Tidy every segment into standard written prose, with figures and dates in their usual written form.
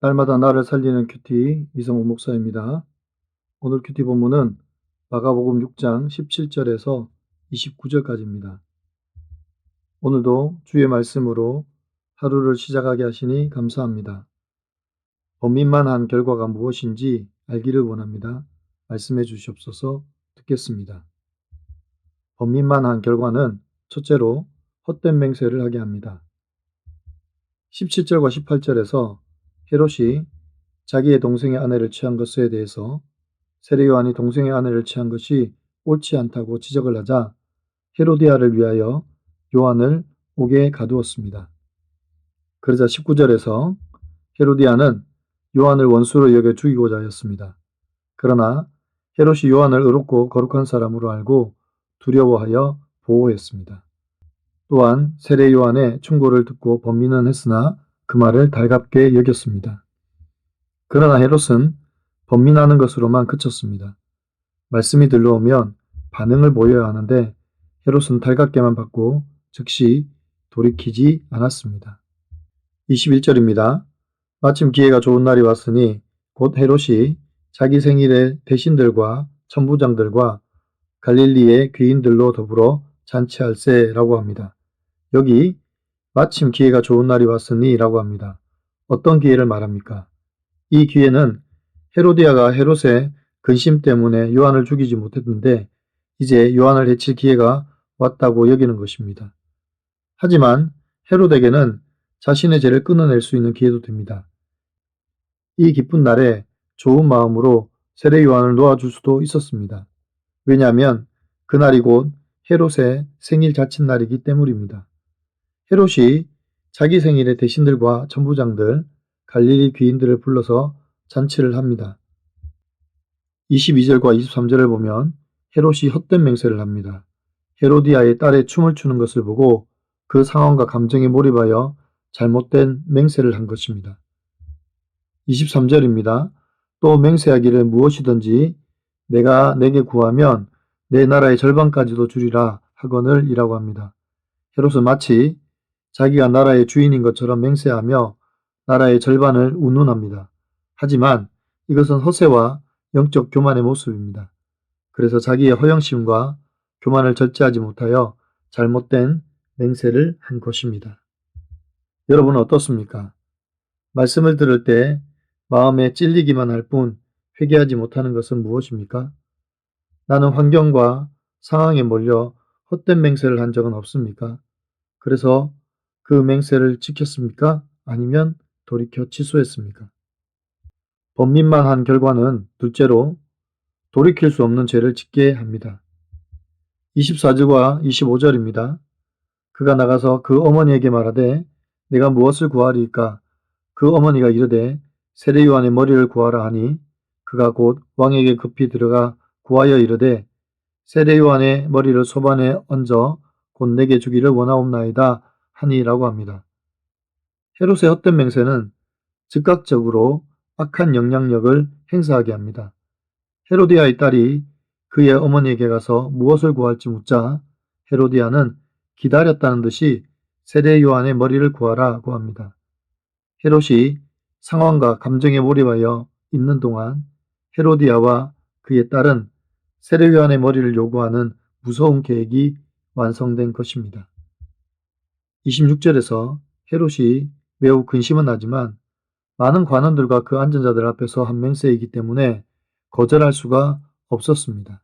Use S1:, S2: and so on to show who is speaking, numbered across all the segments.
S1: 날마다 나를 살리는 큐티 이성호 목사입니다. 오늘 큐티 본문은 마가복음 6장 17절에서 29절까지입니다. 오늘도 주의 말씀으로 하루를 시작하게 하시니 감사합니다. 범민만 한 결과가 무엇인지 알기를 원합니다. 말씀해 주시옵소서. 듣겠습니다. 범민만 한 결과는 첫째로 헛된 맹세를 하게 합니다. 17절과 18절에서 헤롯이 자기의 동생의 아내를 취한 것에 대해서 세례 요한이 동생의 아내를 취한 것이 옳지 않다고 지적을 하자 헤로디아를 위하여 요한을 옥에 가두었습니다. 그러자 19절에서 헤로디아는 요한을 원수로 여겨 죽이고자 하였습니다. 그러나 헤롯이 요한을 의롭고 거룩한 사람으로 알고 두려워하여 보호했습니다. 또한 세례 요한의 충고를 듣고 번민은 했으나 그 말을 달갑게 여겼습니다. 그러나 헤롯은 번민하는 것으로만 그쳤습니다. 말씀이 들려오면 반응을 보여야 하는데 헤롯은 달갑게만 받고 즉시 돌이키지 않았습니다. 21절입니다. 마침 기회가 좋은 날이 왔으니 곧 헤롯이 자기 생일에 대신들과 천부장들과 갈릴리의 귀인들로 더불어 잔치할세라고 합니다. 여기 마침 기회가 좋은 날이 왔으니 라고 합니다. 어떤 기회를 말합니까? 이 기회는 헤로디아가 헤롯의 근심 때문에 요한을 죽이지 못했는데 이제 요한을 해칠 기회가 왔다고 여기는 것입니다. 하지만 헤롯에게는 자신의 죄를 끊어낼 수 있는 기회도 됩니다. 이 기쁜 날에 좋은 마음으로 세례 요한을 놓아줄 수도 있었습니다. 왜냐하면 그날이 곧 헤롯의 생일 자칫날이기 때문입니다. 헤롯이 자기 생일에 대신들과 천부장들, 갈릴리 귀인들을 불러서 잔치를 합니다. 22절과 23절을 보면 헤롯이 헛된 맹세를 합니다. 헤로디아의 딸의 춤을 추는 것을 보고 그 상황과 감정에 몰입하여 잘못된 맹세를 한 것입니다. 23절입니다. 또 맹세하기를 무엇이든지 내가 내게 구하면 내 나라의 절반까지도 주리라 하거늘 이라고 합니다. 헤롯은 마치 자기가 나라의 주인인 것처럼 맹세하며 나라의 절반을 운운합니다. 하지만 이것은 허세와 영적 교만의 모습입니다. 그래서 자기의 허영심과 교만을 절제하지 못하여 잘못된 맹세를 한 것입니다. 여러분은 어떻습니까? 말씀을 들을 때 마음에 찔리기만 할 뿐 회개하지 못하는 것은 무엇입니까? 나는 환경과 상황에 몰려 헛된 맹세를 한 적은 없습니까? 그래서 그 맹세를 지켰습니까? 아니면 돌이켜 취소했습니까? 번민만 한 결과는 둘째로 돌이킬 수 없는 죄를 짓게 합니다. 24절과 25절입니다. 그가 나가서 그 어머니에게 말하되 내가 무엇을 구하리이까? 그 어머니가 이르되 세례 요한의 머리를 구하라 하니 그가 곧 왕에게 급히 들어가 구하여 이르되 세례 요한의 머리를 소반에 얹어 곧 내게 주기를 원하옵나이다 하니라고 합니다. 헤롯의 헛된 맹세는 즉각적으로 악한 영향력을 행사하게 합니다. 헤로디아의 딸이 그의 어머니에게 가서 무엇을 구할지 묻자 헤로디아는 기다렸다는 듯이 세례 요한의 머리를 구하라고 합니다. 헤롯이 상황과 감정에 몰입하여 있는 동안 헤로디아와 그의 딸은 세례 요한의 머리를 요구하는 무서운 계획이 완성된 것입니다. 26절에서 헤롯이 매우 근심은 하지만 많은 관원들과 그 앉은 자들 앞에서 한 맹세이기 때문에 거절할 수가 없었습니다.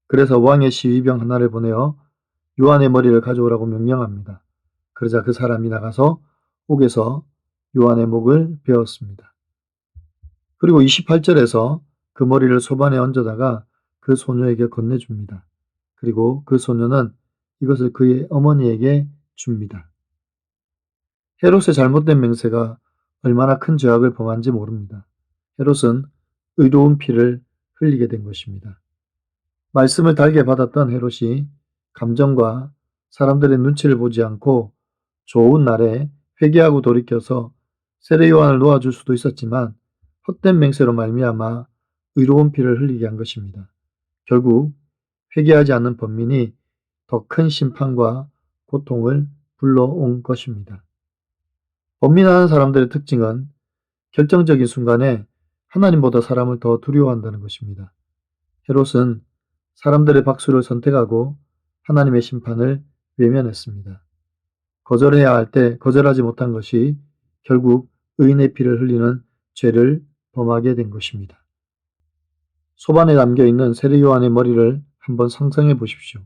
S1: 그래서 왕의 시위병 하나를 보내어 요한의 머리를 가져오라고 명령합니다. 그러자 그 사람이 나가서 옥에서 요한의 목을 베었습니다. 그리고 28절에서 그 머리를 소반에 얹어다가 그 소녀에게 건네줍니다. 그리고 그 소녀는 이것을 그의 어머니에게 줍니다. 헤롯의 잘못된 맹세가 얼마나 큰 죄악을 범한지 모릅니다. 헤롯은 의로운 피를 흘리게 된 것입니다. 말씀을 달게 받았던 헤롯이 감정과 사람들의 눈치를 보지 않고 좋은 날에 회개하고 돌이켜서 세례 요한을 놓아줄 수도 있었지만 헛된 맹세로 말미암아 의로운 피를 흘리게 한 것입니다. 결국 회개하지 않는 범민이 더 큰 심판과 고통을 불러온 것입니다. 범민하는 사람들의 특징은 결정적인 순간에 하나님보다 사람을 더 두려워한다는 것입니다. 헤롯은 사람들의 박수를 선택하고 하나님의 심판을 외면했습니다. 거절해야 할 때 거절하지 못한 것이 결국 의인의 피를 흘리는 죄를 범하게 된 것입니다. 소반에 담겨있는 세례 요한의 머리를 한번 상상해 보십시오.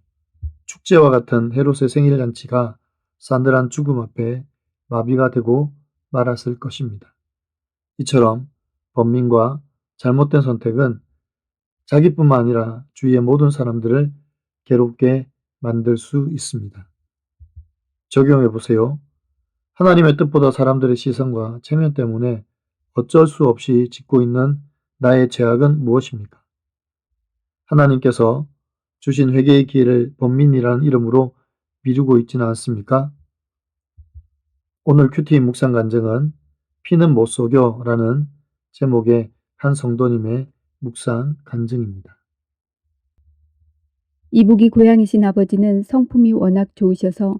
S1: 축제와 같은 헤롯의 생일잔치가 싸늘한 죽음 앞에 마비가 되고 말았을 것입니다. 이처럼 번민과 잘못된 선택은 자기뿐만 아니라 주위의 모든 사람들을 괴롭게 만들 수 있습니다. 적용해 보세요. 하나님의 뜻보다 사람들의 시선과 체면 때문에 어쩔 수 없이 짓고 있는 나의 죄악은 무엇입니까? 하나님께서 주신 회개의 기회를 번민이라는 이름으로 미루고 있지는 않습니까? 오늘 큐티 묵상 간증은 피는 못 속여 라는 제목의 한 성도님의 묵상 간증입니다.
S2: 이북이 고향이신 아버지는 성품이 워낙 좋으셔서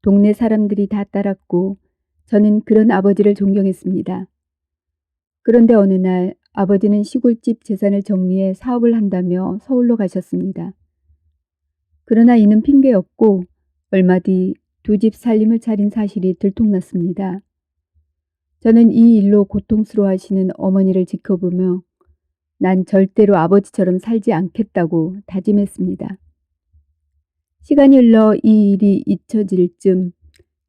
S2: 동네 사람들이 다 따랐고 저는 그런 아버지를 존경했습니다. 그런데 어느 날 아버지는 시골집 재산을 정리해 사업을 한다며 서울로 가셨습니다. 그러나 이는 핑계였고 얼마 뒤 두 집 살림을 차린 사실이 들통났습니다. 저는 이 일로 고통스러워하시는 어머니를 지켜보며 난 절대로 아버지처럼 살지 않겠다고 다짐했습니다. 시간이 흘러 이 일이 잊혀질 즈음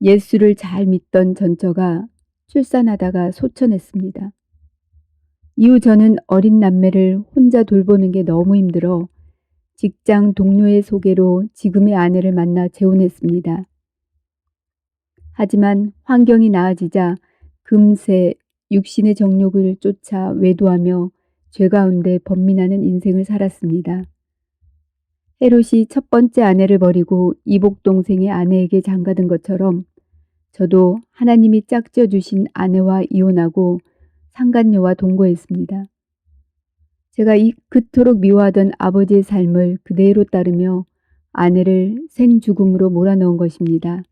S2: 예수를 잘 믿던 전처가 출산하다가 소천했습니다. 이후 저는 어린 남매를 혼자 돌보는 게 너무 힘들어 직장 동료의 소개로 지금의 아내를 만나 재혼했습니다. 하지만 환경이 나아지자 금세 육신의 정욕을 쫓아 외도하며 죄 가운데 번민하는 인생을 살았습니다. 헤롯이 첫 번째 아내를 버리고 이복 동생의 아내에게 장가든 것처럼 저도 하나님이 짝지어 주신 아내와 이혼하고 상간녀와 동거했습니다. 제가 그토록 미워하던 아버지의 삶을 그대로 따르며 아내를 생죽음으로 몰아넣은 것입니다.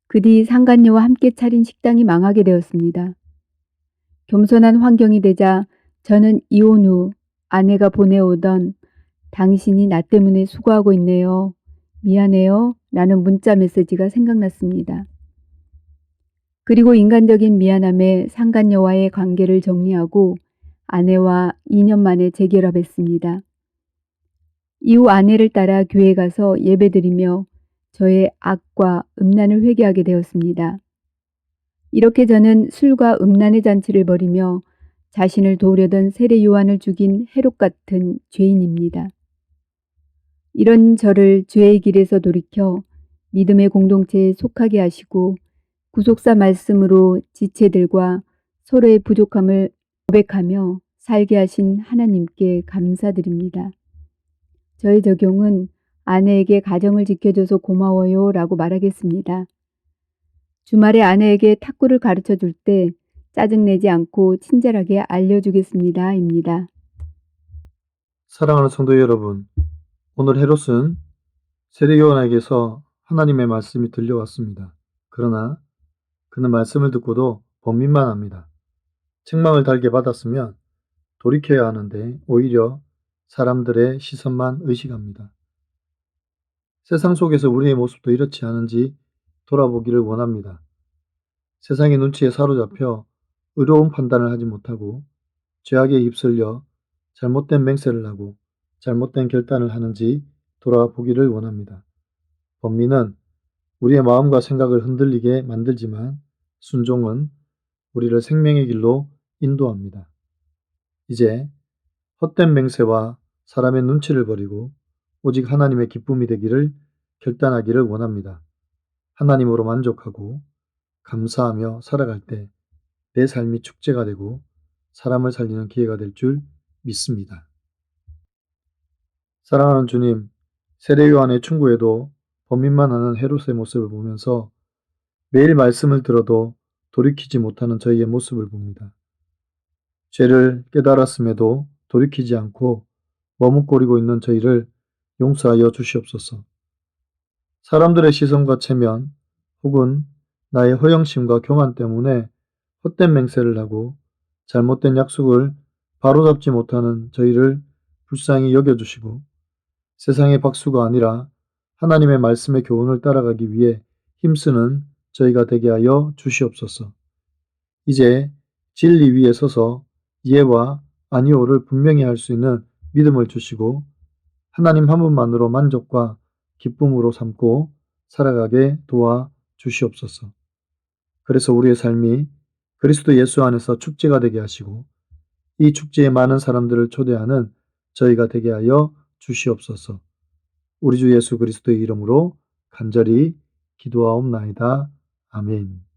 S2: 그 뒤 상간녀와 함께 차린 식당이 망하게 되었습니다. 겸손한 환경이 되자 저는 이혼 후 아내가 보내오던 당신이 나 때문에 수고하고 있네요. 미안해요. 라는 문자 메시지가 생각났습니다. 그리고 인간적인 미안함에 상간녀와의 관계를 정리하고 아내와 2년 만에 재결합했습니다. 이후 아내를 따라 교회에 가서 예배드리며 저의 악과 음란을 회개하게 되었습니다. 이렇게 저는 술과 음란의 잔치를 벌이며 자신을 도우려던 세례 요한을 죽인 헤롯 같은 죄인입니다. 이런 저를 죄의 길에서 돌이켜 믿음의 공동체에 속하게 하시고 구속사 말씀으로 지체들과 서로의 부족함을 고백하며 살게 하신 하나님께 감사드립니다. 저의 적용은 아내에게 가정을 지켜줘서 고마워요 라고 말하겠습니다. 주말에 아내에게 탁구를 가르쳐 줄 때 짜증내지 않고 친절하게 알려주겠습니다. 입니다.
S1: 사랑하는 성도 여러분, 오늘 헤롯은 세례 요한에게서 하나님의 말씀이 들려왔습니다. 그러나 그는 말씀을 듣고도 번민만 합니다. 책망을 달게 받았으면 돌이켜야 하는데 오히려 사람들의 시선만 의식합니다. 세상 속에서 우리의 모습도 이렇지 않은지 돌아보기를 원합니다. 세상의 눈치에 사로잡혀 의로운 판단을 하지 못하고 죄악에 휩쓸려 잘못된 맹세를 하고 잘못된 결단을 하는지 돌아보기를 원합니다. 번민은 우리의 마음과 생각을 흔들리게 만들지만 순종은 우리를 생명의 길로 인도합니다. 이제 헛된 맹세와 사람의 눈치를 버리고 오직 하나님의 기쁨이 되기를 결단하기를 원합니다. 하나님으로 만족하고 감사하며 살아갈 때 내 삶이 축제가 되고 사람을 살리는 기회가 될 줄 믿습니다. 사랑하는 주님, 세례 요한의 충고에도 번민만 하는 헤롯의 모습을 보면서 매일 말씀을 들어도 돌이키지 못하는 저희의 모습을 봅니다. 죄를 깨달았음에도 돌이키지 않고 머뭇거리고 있는 저희를 용서하여 주시옵소서. 사람들의 시선과 체면 혹은 나의 허영심과 교만 때문에 헛된 맹세를 하고 잘못된 약속을 바로잡지 못하는 저희를 불쌍히 여겨주시고 세상의 박수가 아니라 하나님의 말씀의 교훈을 따라가기 위해 힘쓰는 저희가 되게 하여 주시옵소서. 이제 진리 위에 서서 예와 아니오를 분명히 할 수 있는 믿음을 주시고 하나님 한 분만으로 만족과 기쁨으로 삼고 살아가게 도와 주시옵소서. 그래서 우리의 삶이 그리스도 예수 안에서 축제가 되게 하시고 이 축제에 많은 사람들을 초대하는 저희가 되게 하여 주시옵소서. 우리 주 예수 그리스도의 이름으로 간절히 기도하옵나이다. 아멘.